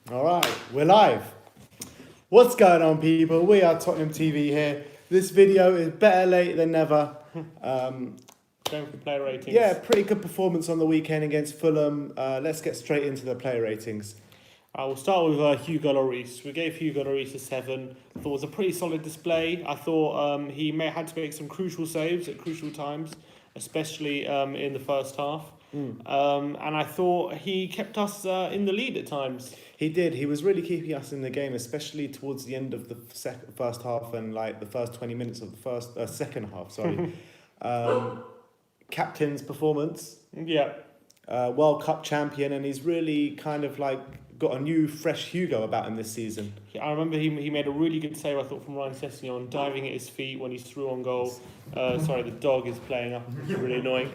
All right, we're live. What's going on, people? We are Tottenham TV here. This video is better late than never. Going for player ratings. Yeah, pretty good performance on the weekend against Fulham. Let's get straight into the player ratings. I will start with Hugo Lloris. We gave Hugo Lloris a 7. I thought it was a pretty solid display. I thought he may have had to make some crucial saves at crucial times, especially in the first half. And I thought he kept us in the lead at times. He did. He was really keeping us in the game, especially towards the end of the first half and like the first 20 minutes of the second half. Sorry. Captain's performance. Yeah. World Cup champion, and he's really kind of like got a new, fresh Hugo about him this season. I remember he made a really good save, I thought, from Ryan Sessegnon, diving at his feet when he's through on goal. Sorry, the dog is playing up. It's really annoying.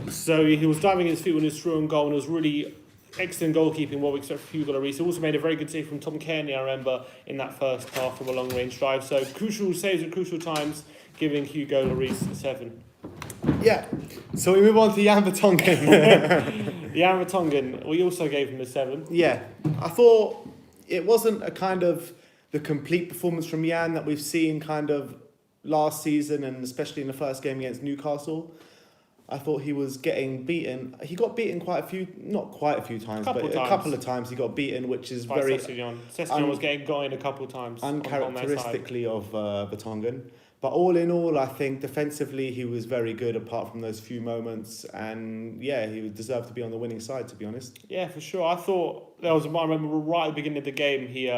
So he was diving at his feet when he was through on goal, and it was really excellent goalkeeping, what we expect from Hugo Lloris. He also made a very good save from Tom Kearney, I remember, in that first half from a long-range drive. So crucial saves at crucial times, giving Hugo Lloris a 7. Yeah. So we move on to Jan Vertonghen. Jan Vertonghen, we also gave him a 7. Yeah. I thought it wasn't a kind of the complete performance from Jan that we've seen kind of last season, and especially in the first game against Newcastle. I thought he was getting beaten. He got beaten not quite a few times, but a couple of times he got beaten, which is by very... Sessegnon was getting got in a couple of times. Uncharacteristically of Vertonghen. But all in all, I think defensively he was very good apart from those few moments. And yeah, he deserved to be on the winning side, to be honest. Yeah, for sure. I thought there was I remember right at the beginning of the game, he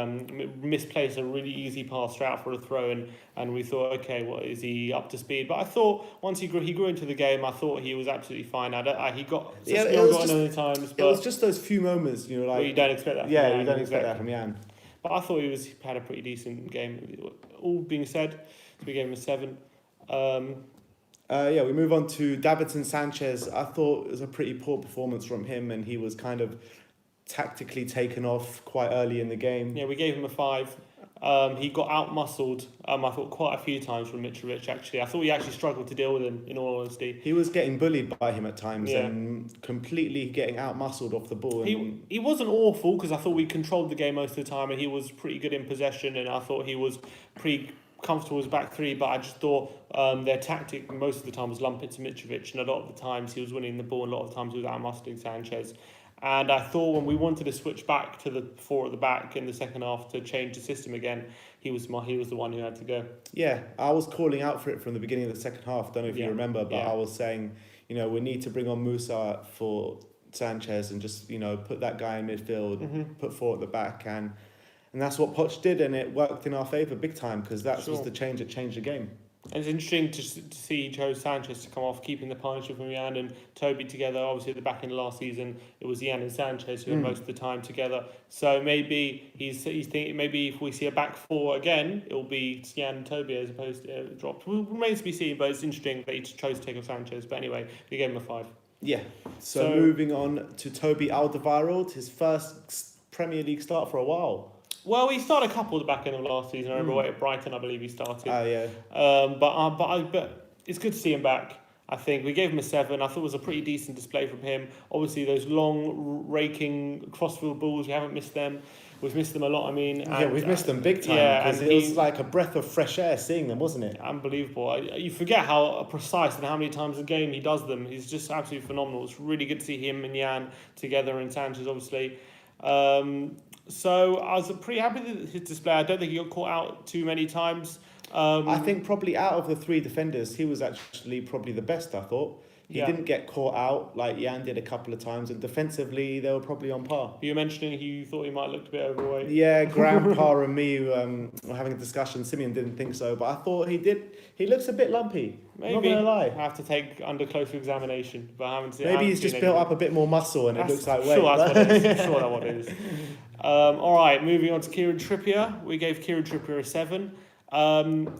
misplaced a really easy pass straight out for a throw, and we thought, okay, well, is he up to speed? But I thought once he grew into the game, I thought he was absolutely fine. He got in other times. But it was just those few moments, you know, like... Well, you don't expect that. Yeah, you don't expect that from Jan. But I thought he had a pretty decent game. All being said, we gave him a 7. We move on to Davinson Sanchez. I thought it was a pretty poor performance from him, and he was kind of tactically taken off quite early in the game. Yeah, we gave him a 5. He got out-muscled, I thought, quite a few times from Mitrovic, actually. I thought he actually struggled to deal with him, in all honesty. He was getting bullied by him at times, and completely getting out-muscled off the ball. He wasn't awful, because I thought we controlled the game most of the time, and he was pretty good in possession, and I thought he was pretty comfortable as back three, but I just thought their tactic most of the time was lump it to Mitrovic, and a lot of the times he was winning the ball, and a lot of the times he was out-muscling Sanchez. And I thought when we wanted to switch back to the 4 at the back in the second half to change the system again, he was the one who had to go. Yeah, I was calling out for it from the beginning of the second half. Don't know if you remember, but I was saying, we need to bring on Moura for Sanchez and just, put that guy in midfield, put 4 at the back, and that's what Poch did, and it worked in our favour big time, because that was the change that changed the game. And it's interesting to see he chose Sanchez to come off, keeping the partnership from Jan and Toby together. Obviously, at the back end of last season, it was Jan and Sanchez who had most of the time together. So maybe he's thinking maybe if we see a back 4 again, it will be Jan and Toby as opposed to dropped. Remains to be seen, but it's interesting that he chose to take off Sanchez. But anyway, we gave him a 5. Yeah. So moving on to Dele Alli, his first Premier League start for a while. Well, he started a couple at the back end of last season. I remember at Brighton, I believe he started. Oh, yeah. But it's good to see him back. I think we gave him a 7. I thought it was a pretty decent display from him. Obviously, those long, raking crossfield balls, we haven't missed them. We've missed them a lot, we've missed them big time, because it was like a breath of fresh air seeing them, wasn't it? Unbelievable. You forget how precise and how many times a game he does them. He's just absolutely phenomenal. It's really good to see him and Jan together, and Sanchez, obviously. So I was pretty happy with his display. I don't think he got caught out too many times. I think probably out of the 3 defenders, he was actually probably the best, I thought. He didn't get caught out like Jan did a couple of times, and defensively they were probably on par. You were mentioning you thought he might look a bit overweight. Yeah, Grandpa and me were having a discussion. Simeon didn't think so, but I thought he did. He looks a bit lumpy. Maybe. Not gonna lie. I have to take under closer examination, but I haven't seen. Maybe he's just built up a bit more muscle and it looks like weight. Sure, that's what it is. Sure, that's what it is. All right, moving on to Kieran Trippier. We gave Kieran Trippier a 7.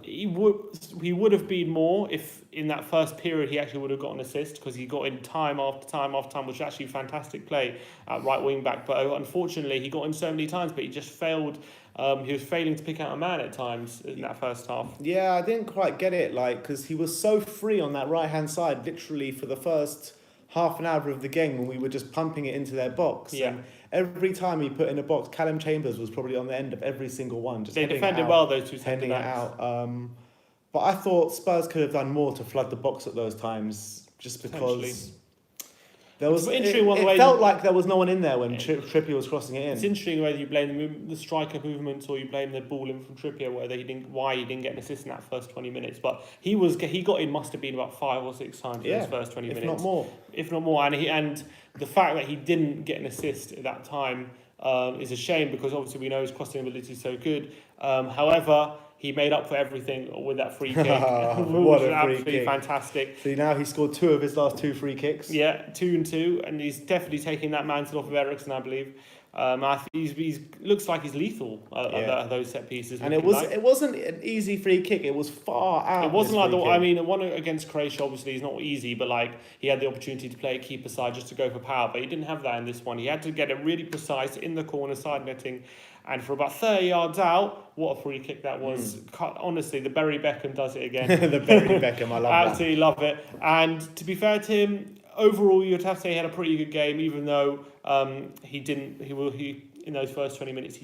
He would have been more if in that first period he actually would have got an assist, because he got in time after time after time, which was actually fantastic play at right wing back. But unfortunately, he got in so many times, but he just failed. He was failing to pick out a man at times in that first half. Yeah, I didn't quite get it, because he was so free on that right hand side, literally for the first half an hour of the game when we were just pumping it into their box. Yeah. every time he put in a box, Callum Chambers was probably on the end of every single one. Just They heading it defended out, well, those two heading it centre-backs. out. But I thought Spurs could have done more to flood the box at those times, just because there was. It's interesting one It way felt like there was no one in there when Yeah. Trippier was crossing it in. It's interesting whether you blame the striker movements or you blame the ball in from Trippier, why he didn't get an assist in that first 20 minutes. But he got in must have been about 5 or 6 times in those first 20 minutes, if not more. If not more, and the fact that he didn't get an assist at that time is a shame, because obviously we know his crossing ability is so good. However, he made up for everything with that free kick, What which a was free absolutely kick. fantastic. See, now he scored 2 of his last 2 free kicks. Yeah, 2 and 2, and he's definitely taking that mantle off of Eriksen, I believe. I think he's looks like he's lethal at those set pieces. And it wasn't an easy free kick. It was far out. It wasn't like the the one against Croatia. Obviously, is not easy, but like he had the opportunity to play a keeper side just to go for power, but he didn't have that in this one. He had to get it really precise in the corner, side netting, and for about 30 yards out. What a free kick that was! Honestly, the Barry Beckham does it again. the Barry Beckham, I love that. Absolutely love it. And to be fair to him, overall, you'd have to say he had a pretty good game, even though he in those first 20 minutes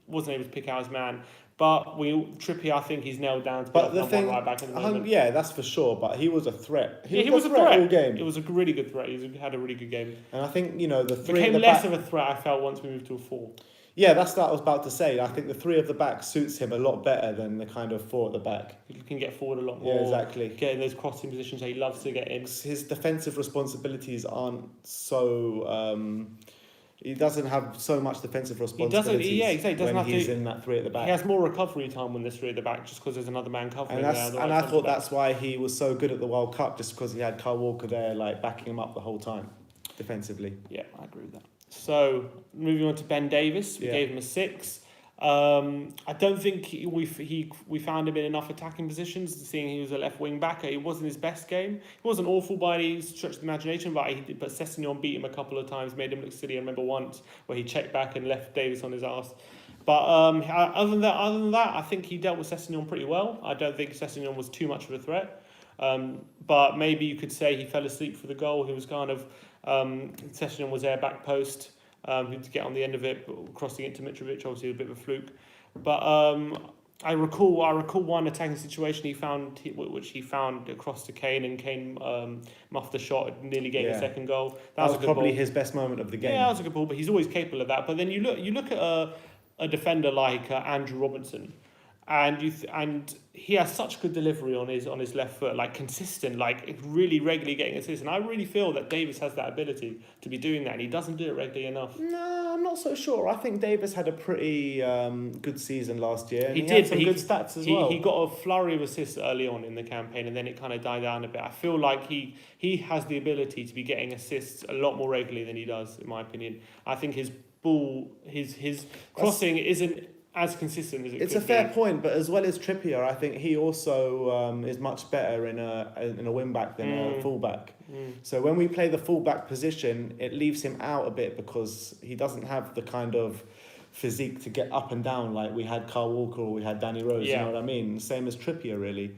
wasn't able to pick out his man. But Trippier, I think he's nailed down to be But the thing, right back at the moment. yeah, that's for sure. But he was a threat. He was a threat all game. It was a really good threat. He had a really good game. And I think the three Became at the less back, of a threat, I felt, once we moved to a 4. Yeah, that's what I was about to say. I think the 3 of the back suits him a lot better than the kind of 4 at the back. He can get forward a lot more. Yeah, exactly. Get in those crossing positions that he loves to get in. His defensive responsibilities aren't so. He doesn't have so much defensive responsibilities. He doesn't when have he's to. in that 3 at the back. He has more recovery time when there's 3 at the back, just because there's another man covering And there. I thought that's why he was so good at the World Cup, just because he had Kyle Walker there, like backing him up the whole time, defensively. Yeah, I agree with that. So moving on to Ben Davies, we gave him a 6. I don't think we found him in enough attacking positions, seeing he was a left wing back. It wasn't his best game. He wasn't awful by any stretch of the imagination, but Sessegnon beat him a couple of times, made him look silly. I remember once where he checked back and left Davies on his arse. But other than that, I think he dealt with Sessegnon pretty well. I don't think Sessegnon was too much of a threat. But maybe you could say he fell asleep for the goal. He was kind of Sessegnon was there back post. To get on the end of it, crossing it to Mitrovic, obviously a bit of a fluke. But I recall one attacking situation which he found across to Kane, and Kane muffed the shot, nearly getting a second goal. That was a good probably ball. his best moment of the game. Yeah, that was a good ball, but he's always capable of that. But then you look at a defender like Andrew Robertson, and he has such good delivery on his left foot, like consistent, like really regularly getting assists. And I really feel that Davies has that ability to be doing that, and he doesn't do it regularly enough. No, I'm not so sure. I think Davies had a pretty good season last year. And He had did, some but good stats as well. He got a flurry of assists early on in the campaign, and then it kind of died down a bit. I feel like he has the ability to be getting assists a lot more regularly than he does, in my opinion. I think his ball, his crossing isn't as consistent as it It's could a fair be. point, but as well as Trippier, I think he also is much better in a wing back than a full back. So when we play the full back position, it leaves him out a bit because he doesn't have the kind of physique to get up and down like we had Kyle Walker or we had Danny Rose. Yeah. You know what I mean? Same as Trippier, really.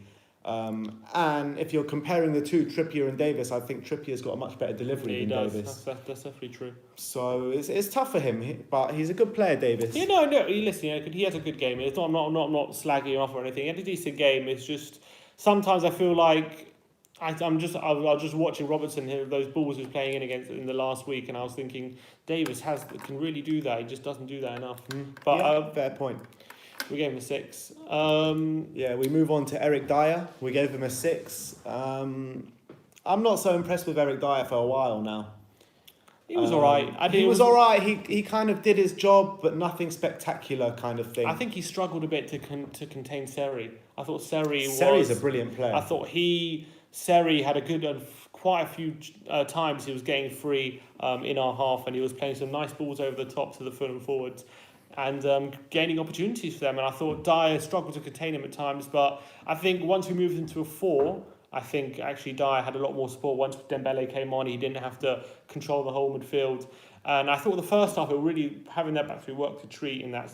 And if you're comparing the two, Trippier and Davies, I think Trippier's got a much better delivery than Davies. That's definitely true. So it's tough for him, but he's a good player, Davies. Yeah, no. Listen, he has a good game. It's not not slagging him off or anything. He had a decent game. It's just sometimes I feel like I was just watching Robertson here, those balls he was playing in the last week, and I was thinking Davies can really do that. He just doesn't do that enough. But fair point. We gave him a 6. We move on to Eric Dyer. We gave him a 6. I'm not so impressed with Eric Dyer for a while now. He was all right. He was all right. He kind of did his job, but nothing spectacular kind of thing. I think he struggled a bit to contain Seri. I thought Seri's a brilliant player. I thought Seri had a good quite a few times he was getting free in our half, and he was playing some nice balls over the top to the Fulham forwards and gaining opportunities for them. And I thought Dyer struggled to contain him at times, but I think once we moved into a 4, I think actually Dyer had a lot more support. Once Dembele came on, he didn't have to control the whole midfield. And I thought the first half, we were really having that back three work to treat in that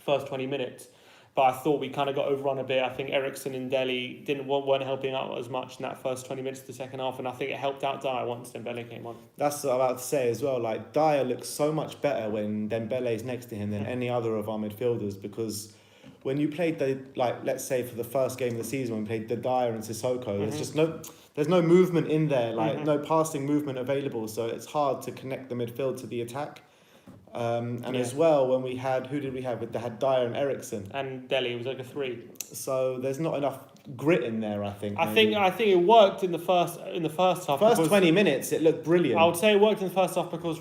first 20 minutes. but I thought we kind of got overrun a bit. I think Eriksen and Dele weren't helping out as much in that first 20 minutes of the second half, and I think it helped out Dyer once Dembele came on. That's what I'm about to say as well. Like, Dyer looks so much better when Dembele's next to him than any other of our midfielders, because when you played let's say for the first game of the season when we played the Dyer and Sissoko, there's no movement in there, no passing movement available, so it's hard to connect the midfield to the attack. As well, when we had, who did we have? They had Dyer and Eriksen. And Dele, it was like a 3. So there's not enough grit in there, I think. I think it worked in the first half. First 20 minutes, it looked brilliant. I would say it worked in the first half because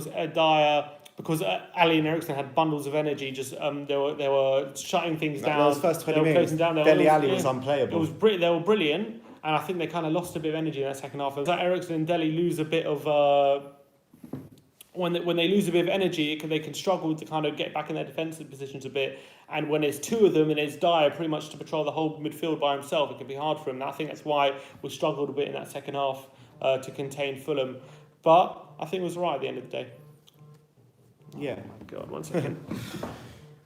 Dyer, because Ali and Eriksen had bundles of energy. Just they were shutting things down. Those first 20 minutes, Dele Alli was unplayable. They were brilliant, and I think they kind of lost a bit of energy in that second half. As Eriksen and Dele lose a bit of. When they lose a bit of energy, they can struggle to kind of get back in their defensive positions a bit. And when there's 2 of them and it's Dyer pretty much to patrol the whole midfield by himself, it can be hard for him. And I think that's why we struggled a bit in that second half to contain Fulham. But I think it was right at the end of the day. Yeah. Oh my God, 1 second.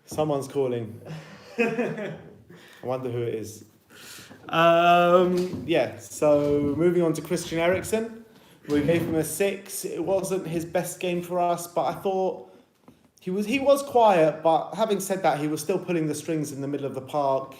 Someone's calling. I wonder who it is. So moving on to Christian Eriksen. We gave him a 6. It wasn't his best game for us, but I thought he was quiet. But having said that, he was still pulling the strings in the middle of the park.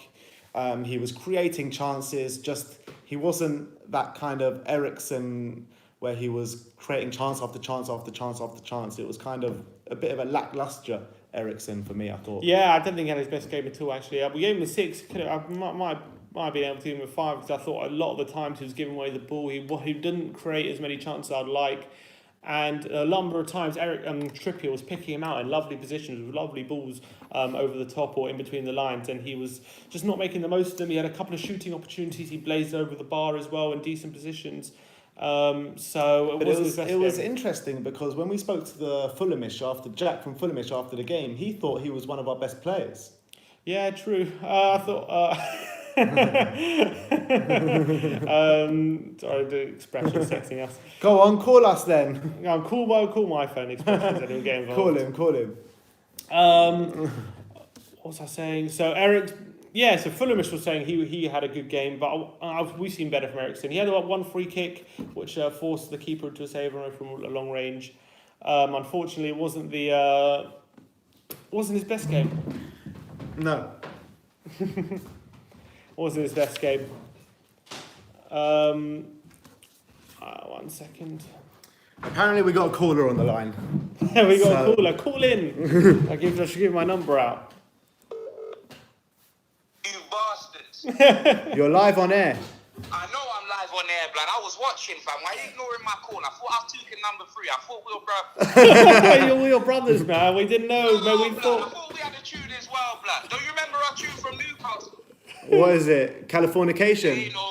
He was creating chances. Just he wasn't that kind of Eriksen where he was creating chance after chance after chance after chance. It was kind of a bit of a lacklustre Eriksen for me, I thought. Yeah, I don't think he had his best game at all, actually. We gave him a 6. I might have been able to give him a 5 because I thought a lot of the times he was giving away the ball. He didn't create as many chances I'd like. And a number of times Trippier was picking him out in lovely positions with lovely balls over the top or in between the lines, and he was just not making the most of them. He had a couple of shooting opportunities. He blazed over the bar as well in decent positions. It was interesting because when we spoke to the Jack from Fulhamish after the game, he thought he was one of our best players. Yeah, true. I thought. Sorry, the expression setting us. Go on, call us then. I'm cool my phone expressions. I didn't get involved. Call him. What was I saying? So so Fulhamish was saying he had a good game, but we've seen better from Eriksen. He had about 1 free kick, which forced the keeper to save him from a long range. Unfortunately, it wasn't his best game. No. Wasn't his best game. 1 second. Apparently we got a caller on the line. We got a caller. Call in. I should give my number out. You bastards. You're live on air. I know I'm live on air, blood. I was watching, fam. Why are you ignoring my call? I thought I was taking number 3. I thought we were You're your brothers, man. We didn't know. No, We blood. thought. I thought we had a tune as well, blood. Don't you remember our tune from Newcastle? What is it? Californication? Don't you remember?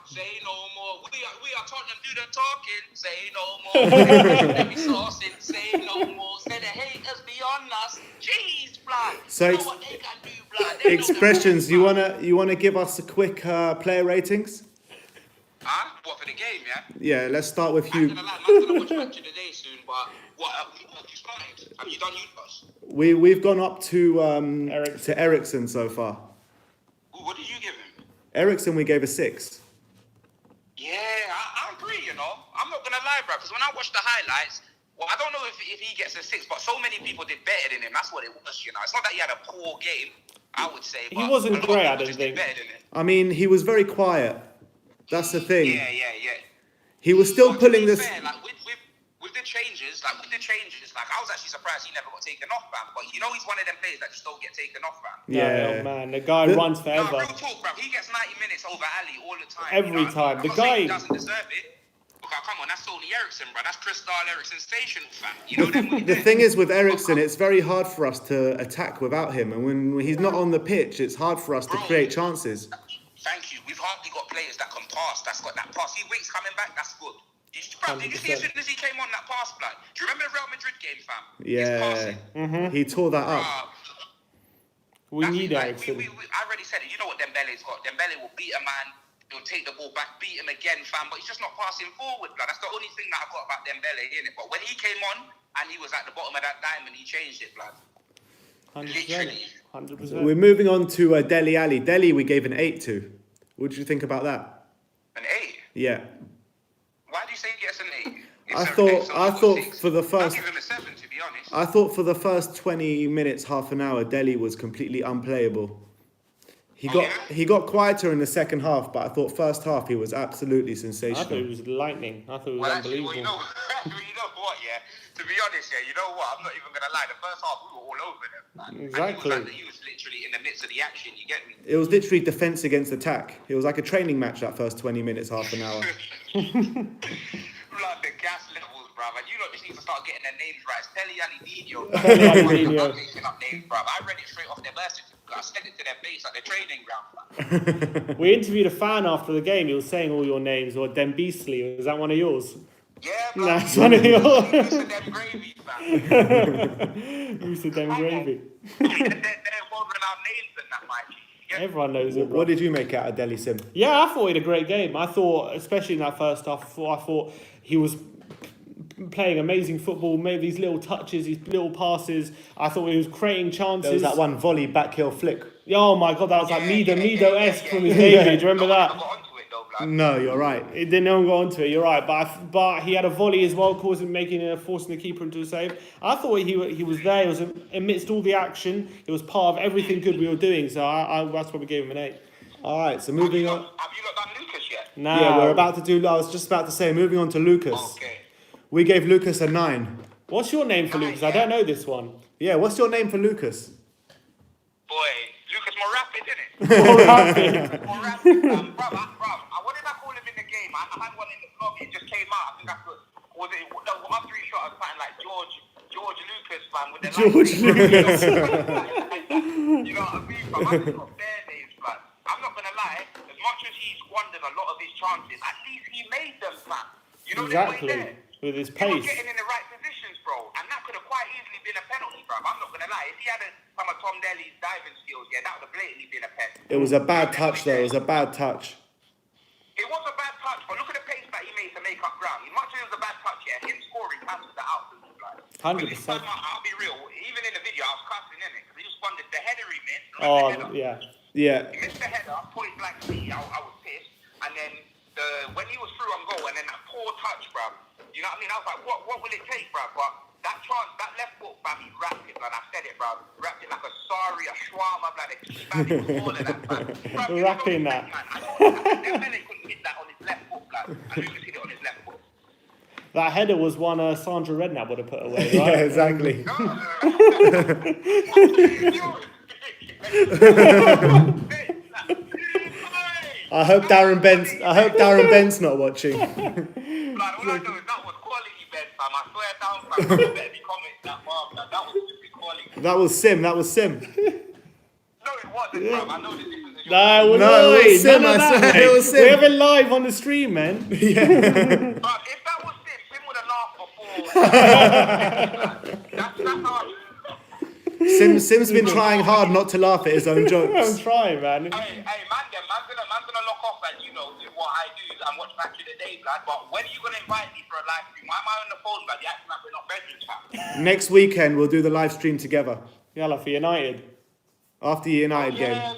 Say no more. We are Tottenham, do the talking. Say no more. Let me saucing. Say no more. Say the haters beyond us. Jeez, blood. So you know what they can do, blood. They expressions. know the You wanna give us a quick player ratings? Huh? What, for the game, yeah? Yeah, let's start with I'm you. gonna lie, I'm gonna watch match of the day soon, but what you started? Have you done Newcastle? We've gone up to Eriksen. Eriksen so far. What did you give him? Eriksen we gave a 6. Yeah, I agree, you know. I'm not going to lie, bro, because when I watched the highlights, well, I don't know if he gets a 6, but so many people did better than him. That's what it was, you know. It's not that he had a poor game, I would say. But He wasn't a lot of great, people I don't just did think. better than him. I mean, he was very quiet. That's the thing. Yeah. He was still But to pulling be this. fair, like, with the changes, like I was actually surprised he never got taken off, fam. But you know he's one of them players that just don't get taken off, fam. Yeah. Oh, man, the guy runs forever. No, real talk, bro. He gets 90 minutes over Ali all the time. Every you know what I time. mean? The I'm not saying he guy- doesn't deserve it. Okay, come on, that's Tony Eriksen, bro. That's Crystal Eriksen Station, fam. You know them. The thing is with Eriksen, it's very hard for us to attack without him, and when he's not on the pitch, it's hard for us to create chances. Thank you. We've hardly got players that can pass. That's got that pass. He waits coming back. That's good. Did you see as soon as he came on that pass, blood? Do you remember the Real Madrid game, fam? Yeah, he tore that up. We need Eriksen. I already said it. You know what Dembele's got. Dembele will beat a man. He'll take the ball back, beat him again, fam. But he's just not passing forward, blood. That's the only thing that I got about Dembele, innit? But when he came on and he was at the bottom of that diamond, he changed it, blood. Literally. 100%. We're moving on to Dele Alli. Dele, we gave an 8 to. What did you think about that? An 8? Yeah. Why do you say he gets an 8? I thought for the I'll first. give him a 7, to be honest. I thought for the first 20 minutes, half an hour, Dele was completely unplayable. He got quieter in the second half, but I thought first half he was absolutely I thought sensational. it was lightning. I thought it was unbelievable. Actually, you know what, yeah? To be honest, yeah, you know what? I'm not even going to lie. The first half, we were all over them. Man. Exactly. And he was literally in the midst of the action, you get me? It was literally defence against attack. It was like a training match that first 20 minutes, half an hour. Like the gas levels, bruv. And you lot just need to start getting their names right. It's Dele Alli. I'm mixing up names, bruv. I read it straight off their birth certificate. I sent it to their face at the training ground, bruv. We interviewed a fan after the game. He was saying all your names. Or Dembele. Was that one of yours? Yeah, bruv. That's one of yours. Mr. Dem Gravy, fam. Mr. Dem Gravy. They're world-renowned names and that, Mike. Yeah. Everyone knows it, bro. What did you make out of Dele, Sim? Yeah, I thought he had a great game. I thought, especially in that first half, I thought he was playing amazing football, made these little touches, these little passes. I thought he was creating chances. There was that one volley back heel flick. Oh my God, that was like Mido-esque from his debut. Do you remember that? I got onto it though, blood. No, you're right. It didn't no one got onto it. You're right, but he had a volley as well, forcing the keeper into a save. I thought he was there. He was amidst all the action. It was part of everything good we were doing. So that's why we gave him an 8. All right, so moving on. Have you not done Lucas yet? Nah. Yeah, we're about to do. I was just about to say, moving on to Lucas. Okay. We gave Lucas a 9. What's your name for Lucas? I don't know this one. Yeah, what's your name for Lucas? Boy, Lucas more rapid, isn't it? More rapid. More rapid, bruv. What did I call him in the game? I had one in the vlog. It just came out. I think I could. Was it the 1-3 shot? I was something like George Lucas, man. With the George Lucas. You know what I mean? But I got their names, man. I'm not gonna lie. As much as he squandered a lot of his chances, at least he made them, man. You know Exactly. the way there. With his He was pace. getting in the right positions, bro, and that could have quite easily been a penalty, bro. I'm not gonna lie. If he had some of Tom Dele's diving skills, yeah, that would have blatantly been a pen. It was a bad touch, though. It was a bad touch. It was a bad touch, but look at the pace that he made to make up ground. As much as it was a bad touch, yeah, him scoring cancels that out. 100%. I'll be real. Even in the video, I was cussing in it because he just squandered the header he missed. Oh, yeah. Yeah. He missed the header, point blank me. I was pissed, and then when he was through on goal, and then that poor touch, bro. You know what I mean? I was like, what will it take, bro? But that chance, that left foot, bro, he wrapped it, man. I said it, bro. Wrapped it like a sari, a shawarma, like a key, all of that, man. Wrapping that. Dembele couldn't hit that on his left foot, man. And Lucas hit it on his left foot. That header was one Sandra Redknapp would have put away, right? Yeah, exactly. I hope Darren Bent's not watching. Like, all I know is that was quality, Ben, fam. I swear down, fam. I better be commenting that bar, fam. That was stupid quality. That was Sim. No, it wasn't, fam. I know the difference. No, it was Sim. I swear it was Sim. We have it live on the stream, man. But if that was Sim would have laughed before. That's how I... Sim's been trying hard not to laugh at his own I'm jokes. trying, man. Man's gonna lock off and, you know, do what I do and watch Match of the Day, lad. But when are you gonna invite me for a live stream? Why am I on the phone, lad? You acting like we're not bedroom chat. Next weekend we'll do the live stream together Yalla for United. after the United game. Yeah.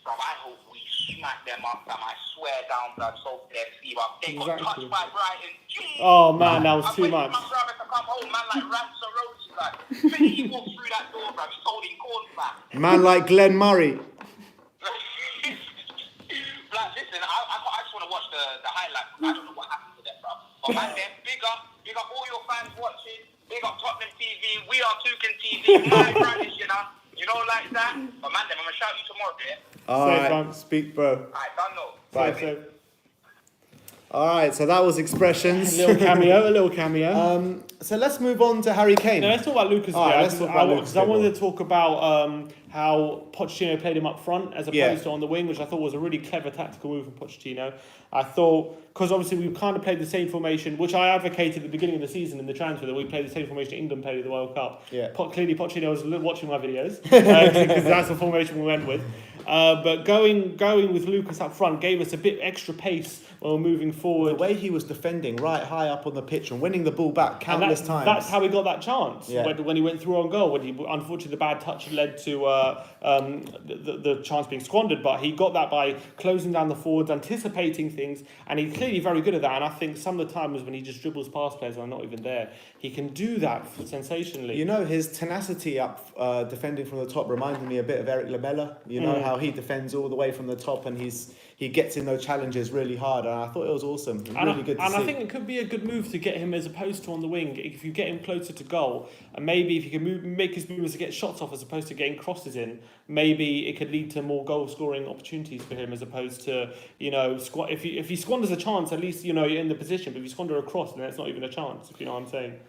Bro, I hope we smack them up, fam. I swear down, blood, so their sleeve up. They got touched by Brighton. Jeez. Oh, man, that was too much. My brother to come home, man, like Rams or Roses, lad. Minute he walked through that door, bro, he's holding corn, fam. Man like Glenn Murray. Like, listen, I just want to watch the highlights. I don't know what happened to them, bro. But man, then big up all your fans watching. Big up Tottenham TV. We are Toucan TV. My brightness, you know, like that. But man, then I'm gonna shout you tomorrow, yeah. Alright, man. speak, bro. Alright, done no. Bye. So, Alright, so that was expressions. a little cameo. So let's move on to Harry Kane. No, let's talk about Lucas. Alright, Yeah, let's talk about Lucas because I wanted to talk about how Pochettino played him up front as opposed to on the wing, which I thought was a really clever tactical move from Pochettino. I thought, because obviously we've kind of played the same formation, which I advocated at the begining of the season in the transfer, that we played the same formation England played at the World Cup. Yeah. Clearly Pochettino was watching my videos, because that's the formation we went with. But going with Lucas up front gave us a bit extra pace while moving forward. The way he was defending right high up on the pitch and winning the ball back countless times. That's how he got that chance. Yeah. When he went through on goal, when he unfortunately the bad touch led to the chance being squandered, but he got that by closing down the forwards, anticipating things, and he's clearly very good at that. And I think some of the times when he just dribbles past players who are not even there, he can do that sensationally. You know, his tenacity up defending from the top reminded me a bit of Eric Lamela. You know how he defends all the way from the top, and he gets in those challenges really hard, and I thought it was awesome. It was really good to see. And I think it could be a good move to get him as opposed to on the wing. If you get him closer to goal, and maybe if you can make his movements to get shots off as opposed to getting crosses in, maybe it could lead to more goal scoring opportunities for him as opposed to, you know, if he squanders a chance, at least, you know, you're in the position. But if you squander a cross, then it's not even a chance, if you know what I'm saying.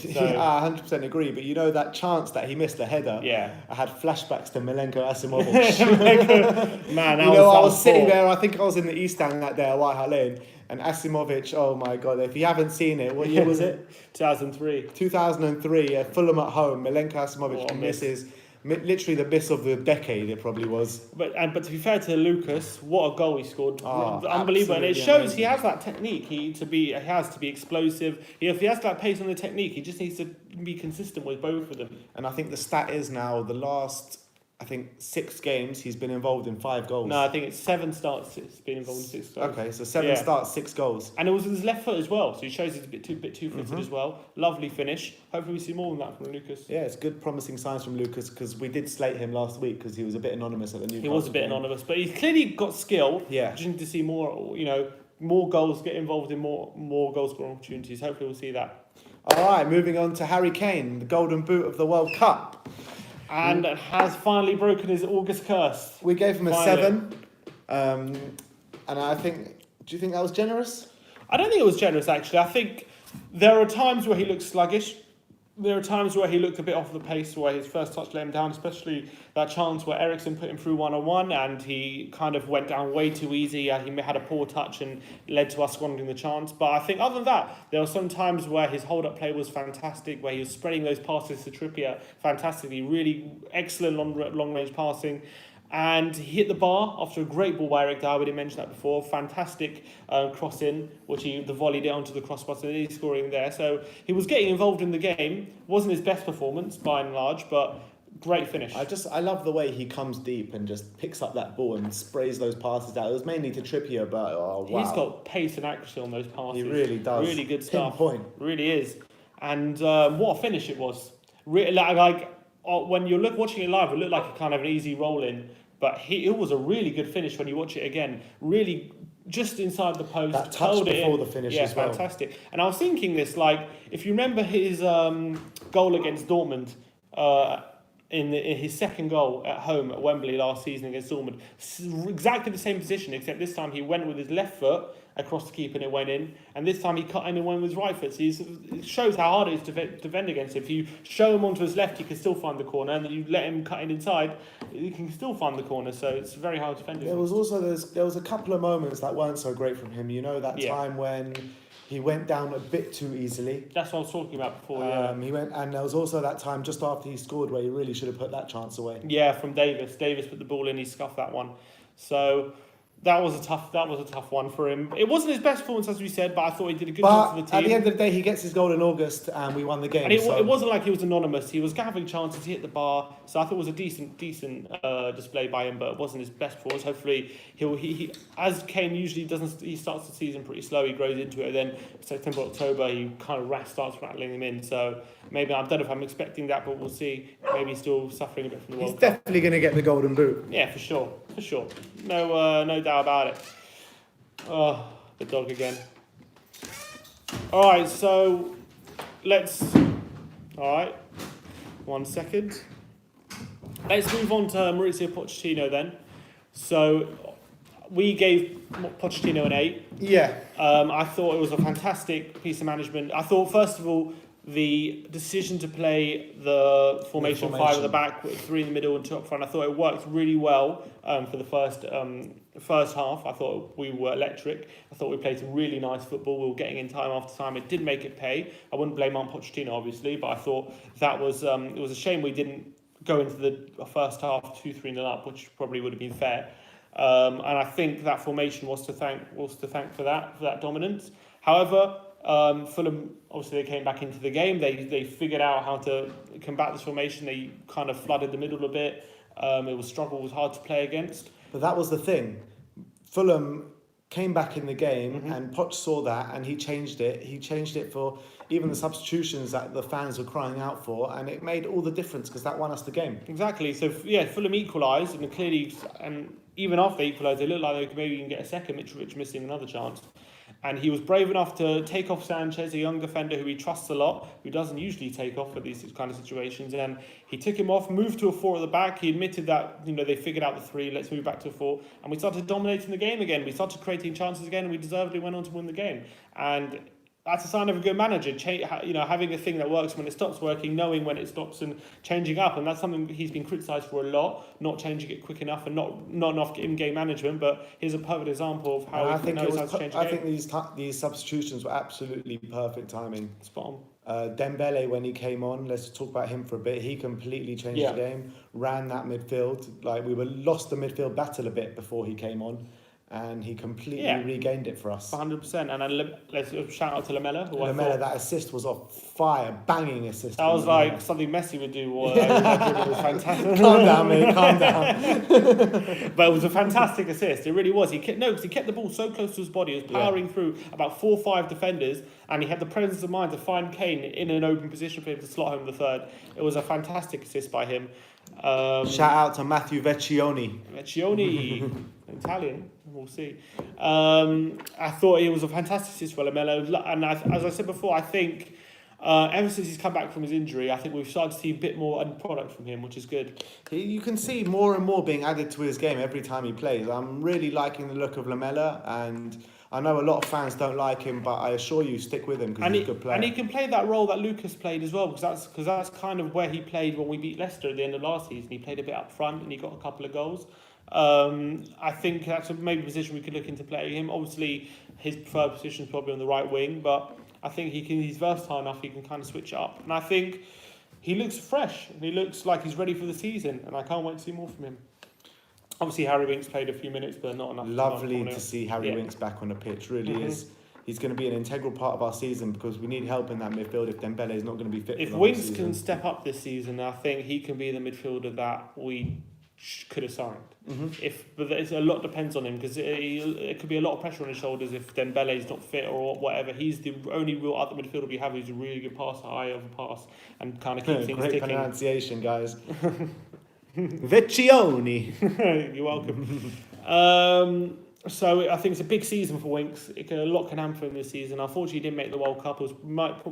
Yeah, I 100% agree. But you know that chance that he missed, the header. Yeah. I had flashbacks to Milenko Asimovic. Man, I was sitting there. I think I was in the East Stand that day at White Hart Lane, and Asimovic. Oh my God! If you haven't seen it, what year was it? 2003. 2003. Fullem at home. Milenko Asimovic misses. Literally the miss of the decade, it probably was. But to be fair to Lucas, what a goal he scored! Unbelievable, and it shows amazing. he has that technique. He has to be explosive. If he has that pace on the technique, he just needs to be consistent with both of them. And I think the stat is now the last, 6 games he's been involved in 5 goals. No, I think it's 7 starts. It's been involved in 6 goals. Okay, so 7 starts, 6 goals. And it was with his left foot as well, so he shows he's a bit two-footed as well. Lovely finish. Hopefully we see more than that from Lucas. Yeah, it's good, promising signs from Lucas, because we did slate him last week because he was a bit anonymous at the Newcastle. He was a bit anonymous, but he's clearly got skill. Yeah. Just need to see more, more goals, get involved in more goal scoring opportunities. Hopefully we'll see that. All right, moving on to Harry Kane, the Golden Boot of the World Cup. And has finally broken his August curse. We gave him a Finally. 7. And I think, do you think that was generous? I don't think it was generous, actually. I think there are times where he looked sluggish. There are times where he looked a bit off the pace, where his first touch let him down, especially that chance where Eriksen put him through 1-on-1 and he kind of went down way too easy. He had a poor touch and led to us squandering the chance. But I think other than that, there were some times where his hold-up play was fantastic, where he was spreading those passes to Trippier fantastically, really excellent long-range passing. And he hit the bar after a great ball by Eric Dyer. We didn't mention that before. Fantastic cross in, which he volleyed it onto the crossbar, so he's scoring there. So he was getting involved in the game. Wasn't his best performance by and large, but great finish. I love the way he comes deep and just picks up that ball and sprays those passes out. It was mainly to Trippier, but wow. He's got pace and accuracy on those passes. He really does. Really good stuff. Pinpoint. Really is. And what a finish it was. Really, when you're watching it live, it looked like a kind of an easy roll in. But it was a really good finish when you watch it again. Really, just inside the post. That touch before the finish as well. Yeah, fantastic. And I was thinking this, if you remember his goal against Dortmund, in his second goal at home at Wembley last season against Dortmund, exactly the same position, except this time he went with his left foot across the keeper and it went in, and this time he cut in and went with his right foot. So it shows how hard it is to defend against him. If you show him onto his left, he can still find the corner, and then you let him cut in inside, he can still find the corner. So it's very hard to defend. There was a couple of moments that weren't so great from him. You know that time when he went down a bit too easily. That's what I was talking about before. He went, and there was also that time just after he scored where he really should have put that chance away. Yeah, from Davis. Davis put the ball in. He scuffed that one. So that was a tough one for him. It wasn't his best performance, as we said, but I thought he did a good job for the team. At the end of the day, he gets his goal in August, and we won the game. And it wasn't like he was anonymous. He was having chances. He hit the bar. So I thought it was a decent display by him, but it wasn't his best performance. Hopefully, he as Kane usually doesn't. He starts the season pretty slow. He grows into it. And then September, October, he kind of starts rattling them in. So maybe I don't know if I'm expecting that, but we'll see. Maybe he's still suffering a bit from the World Cup. He's definitely going to get the Golden Boot. Yeah, for sure. No doubt about it. Oh, the dog again. All right, so all right, 1 second. Let's move on to Mauricio Pochettino then. So we gave Pochettino an 8. Yeah. I thought it was a fantastic piece of management. I thought, first of all, the decision to play the formation 5 at the back, with 3 in the middle and 2 up front, I thought it worked really well for the first half. I thought we were electric. I thought we played some really nice football. We were getting in time after time. It did make it pay. I wouldn't blame on Pochettino, obviously, but I thought that was it was a shame we didn't go into the first half 2-3-0 up, which probably would have been fair. And I think that formation was to thank for that dominance. However, Fulham, obviously, they came back into the game. They figured out how to combat this formation. They kind of flooded the middle a bit. It was hard to play against. But that was the thing. Fulham came back in the game, and Poch saw that, and he changed it. He changed it for even the substitutions that the fans were crying out for, and it made all the difference because that won us the game. Exactly. So yeah, Fulham equalised, and clearly, and even after they equalised, they looked like they could maybe even get a second. Mitrovic missing another chance. And he was brave enough to take off Sanchez, a young defender who he trusts a lot, who doesn't usually take off for these kind of situations. And he took him off, moved to a 4 at the back. He admitted that, they figured out the 3, let's move back to a 4. And we started dominating the game again. We started creating chances again, and we deservedly went on to win the game. And that's a sign of a good manager, having a thing that works when it stops working, knowing when it stops and changing up. And that's something he's been criticised for a lot, not changing it quick enough and not enough in-game management. But here's a perfect example of how he knows how to change a game. I think these substitutions were absolutely perfect timing. Spot on. Dembele, when he came on, let's talk about him for a bit. He completely changed the game, ran that midfield. Like, we lost the midfield battle a bit before he came on. And he completely regained it for us. 100%. And then let's shout out to Lamela. Lamela, that assist was off fire, banging assist. That was like something Messi would do. It was fantastic. Calm down, mate. Calm down. But it was a fantastic assist. It really was. Because he kept the ball so close to his body. He was powering through about 4 or 5 defenders, and he had the presence of mind to find Kane in an open position for him to slot home the third. It was a fantastic assist by him. Shout out to Matthew Vecchioni. Italian, we'll see. I thought it was a fantastic assist for Lamela, and as I said before, I think ever since he's come back from his injury, I think we've started to see a bit more end product from him, which is good. You can see more and more being added to his game every time he plays. I'm really liking the look of Lamela, and I know a lot of fans don't like him, but I assure you, stick with him because he's a good player. And he can play that role that Lucas played as well, because that's kind of where he played when we beat Leicester at the end of last season. He played a bit up front and he got a couple of goals. I think that's maybe a position we could look into playing him. Obviously, his preferred position is probably on the right wing, but I think he's versatile enough, he can kind of switch it up. And I think he looks fresh, and he looks like he's ready for the season, and I can't wait to see more from him. Obviously, Harry Winks played a few minutes, but not enough. Lovely to see Harry Winks back on the pitch, really is. He's going to be an integral part of our season because we need help in that midfield if Dembele is not going to be fit. If Winks can step up this season, I think he can be the midfielder that we could have signed. But a lot depends on him because it could be a lot of pressure on his shoulders if Dembele is not fit or whatever. He's the only real other midfielder we have who's a really good passer, high over pass, and kind of keeps things Great ticking. pronunciation, guys. Vecchioni. You're welcome. So I think it's a big season for Winks. A lot can happen for him this season. Unfortunately, he didn't make the World Cup. It was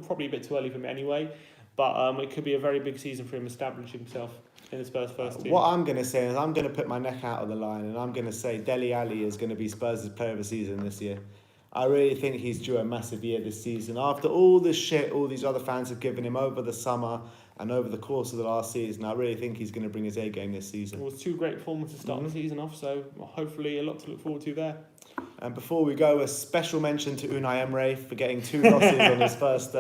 probably a bit too early for him anyway. But it could be a very big season for him establishing himself in the Spurs first team. What I'm going to say is I'm going to put my neck out on the line and I'm going to say Dele Alli is going to be Spurs' player of the season this year. I really think he's due a massive year this season. After all the shit all these other fans have given him over the summer and over the course of the last season, I really think he's going to bring his A game this season. It was 2 great performances to start the season off, so hopefully a lot to look forward to there. And before we go, a special mention to Unai Emery for getting 2 losses on his first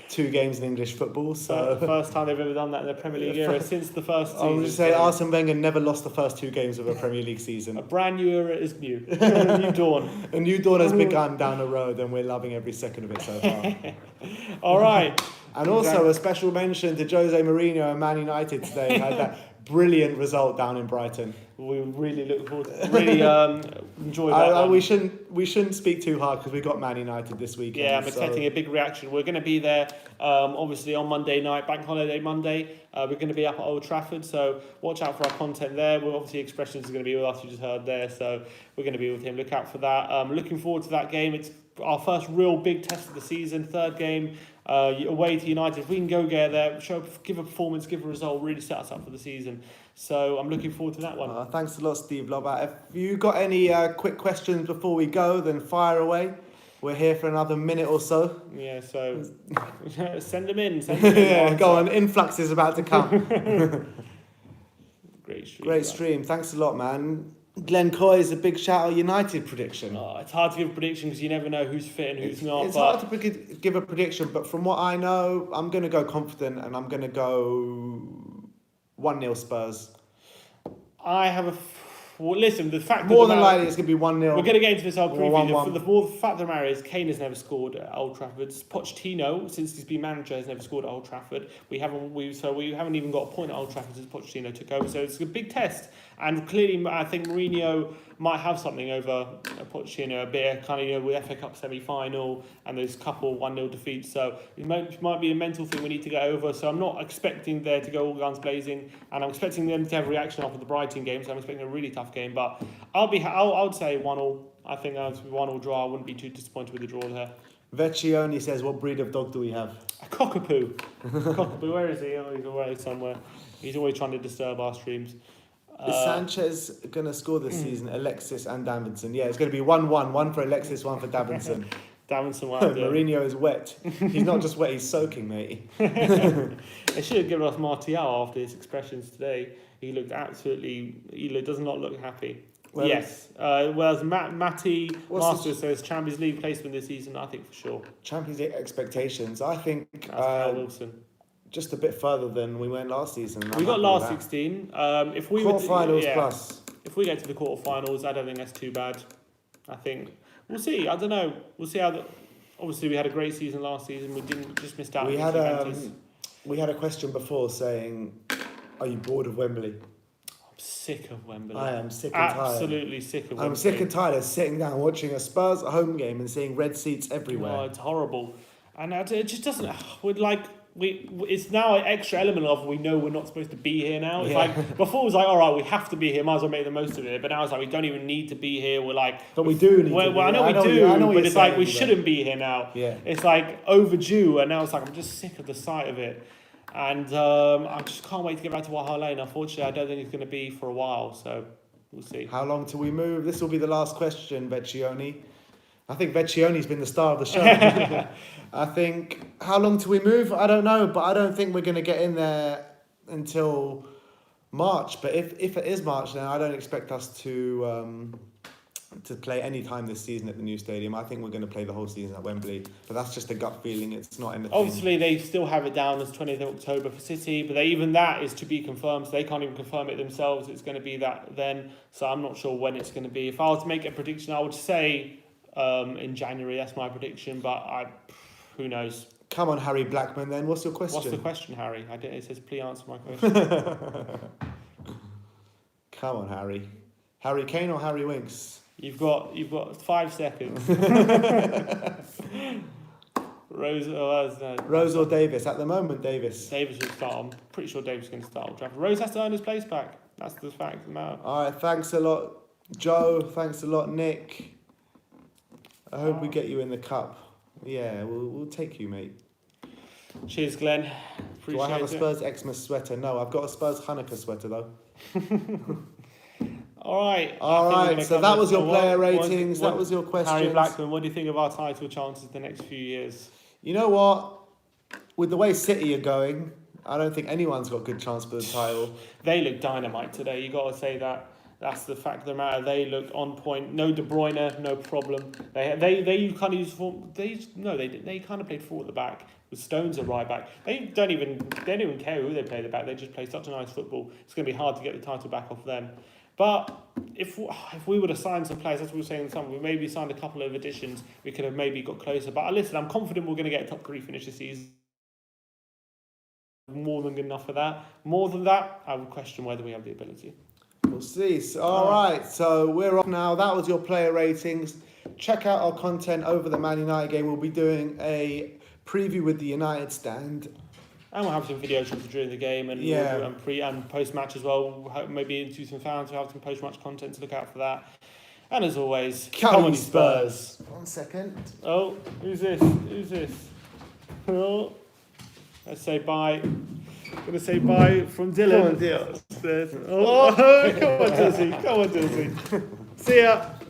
2 games in English football. So the first time they've ever done that in the Premier League era since the first season. I would say Arsene Wenger never lost the first 2 games of a Premier League season. A brand new era is new. A new dawn. A new dawn has begun down the road and we're loving every second of it so far. All right. And also a special mention to Jose Mourinho and Man United today. Had that brilliant result down in Brighton. We really look forward to really enjoy that. We shouldn't speak too hard because we got Man United this weekend. Yeah, I'm expecting a big reaction. We're going to be there obviously on Monday night, Bank Holiday Monday. We're going to be up at Old Trafford, so watch out for our content there. We're obviously Expressions is going to be with us, you just heard there, so we're going to be with him. Look out for that. Looking forward to that game. It's our first real big test of the season, 3rd game. Away to United. If we can go get there, give a performance, give a result, really set us up for the season. So I'm looking forward to that one. Thanks a lot, Steve Lobbat. If you got any quick questions before we go, then fire away. We're here for another minute or so. Yeah, so send them in. Send them in. Yeah, go on. Influx is about to come. Great stream. Great stream. Thanks a lot, man. Glenn Coy's a big shout out United prediction. Oh, it's hard to give a prediction because you never know who's fit and who's not. It's hard to give a prediction, but from what I know, I'm going to go confident and I'm going to go 1-0 Spurs. I have a... Well, listen, the fact More that than likely it's going to be 1-0. We're going to get into this whole preview. 1-1. The fact of the matter is, Kane has never scored at Old Trafford. Pochettino, since he's been manager, has never scored at Old Trafford. We haven't even got a point at Old Trafford since Pochettino took over. So it's a big test. And clearly, I think Mourinho might have something over Pochettino, a bit kind of with FA Cup semi-final and those couple 1-0 defeats. So it might be a mental thing we need to get over. So I'm not expecting there to go all guns blazing, and I'm expecting them to have a reaction after the Brighton game. So I'm expecting a really tough game. But I would say 1-1. I think that would be 1-1 draw. I wouldn't be too disappointed with the draw there. Vecchione says, what breed of dog do we have? A cockapoo. Cockapoo, where is he? Oh, he's away somewhere. He's always trying to disturb our streams. Is Sanchez going to score this season? Alexis and Davinson. Yeah, it's going to be 1-1. One for Alexis, one for Davinson. Davinson will have to... Mourinho is wet. He's not just wet, he's soaking, mate. They should have given us Martial after his expressions today. He does not look happy. Well, yes. Whereas Matty Masters the... says Champions League placement this season, I think for sure. Champions League expectations. I think Wilson. Just a bit further than we went last season. We got last 16. If we quarterfinals plus. If we get to the quarterfinals, I don't think that's too bad. I think we'll see. I don't know. We'll see how. Obviously, we had a great season last season. We missed out. We had a question before saying, "Are you bored of Wembley?" I'm sick of Wembley. I am sick and tired. Absolutely sick of Wembley. I'm sick and tired of sitting down watching a Spurs home game and seeing red seats everywhere. Oh, it's horrible, and it just doesn't. It's now an extra element of we know we're not supposed to be here now. It's like before it was like, all right, we have to be here, might as well make the most of it. But now it's like we don't even need to be here. We're like, but we do need to be here. I know we do, but it's like we shouldn't be here now. Yeah. It's like overdue, and now it's like I'm just sick of the sight of it, and I just can't wait to get back to Waha Lane. Unfortunately, I don't think it's going to be for a while, so we'll see. How long till we move? This will be the last question, Vecchione. I think Vecchione's been the star of the show. I think, how long till we move? I don't know, but I don't think we're going to get in there until March. But if it is March, then I don't expect us to play any time this season at the new stadium. I think we're going to play the whole season at Wembley. But that's just a gut feeling. It's not anything. Obviously, they still have it down as 20th of October for City, but even that is to be confirmed. So they can't even confirm it themselves. It's going to be that then. So I'm not sure when it's going to be. If I were to make a prediction, I would say in January. That's my prediction, but who knows? Come on, Harry Blackman, then. What's your question? What's the question, Harry? It says, please answer my question. Come on, Harry. Harry Kane or Harry Winks? You've got 5 seconds. Rose or Davis? At the moment, Davis. Davis will start. I'm pretty sure Davis is going to start Old Trafford. Rose has to earn his place back. That's the fact of the matter. All right, thanks a lot, Joe. Thanks a lot, Nick. I hope we get you in the cup. Yeah, we'll take you, mate. Cheers, Glenn. Appreciate Do I have a Spurs Xmas sweater? No, I've got a Spurs Hanukkah sweater, though. All right. So that was your player ratings. That was your questions. Harry Blackman, what do you think of our title chances the next few years? You know what? With the way City are going, I don't think anyone's got a good chance for the title. They look dynamite today. You got to say that. That's the fact of the matter. They looked on point. No De Bruyne, no problem. They kind of used they kind of played 4 at the back with Stones at right back. They don't even care who they play at the back. They just play such a nice football. It's going to be hard to get the title back off them. But if we would have signed some players, as we were saying in the summer, we maybe signed a couple of additions, we could have maybe got closer. But listen, I'm confident we're going to get a top 3 finish this season. More than good enough for that. More than that, I would question whether we have the ability. We'll see. All right, so we're off now. That was your player ratings. Check out our content over the Man United game. We'll be doing a preview with the United stand. And we'll have some video shots during the game and pre and post match as well. We'll maybe into some fans. We'll have some post match content to look out for that. And as always, come on Spurs. 1 second. Oh, who's this? Oh, let's say bye. Gonna say bye from Dylan. Come on, Dylan. Come on, Dilsey. See ya.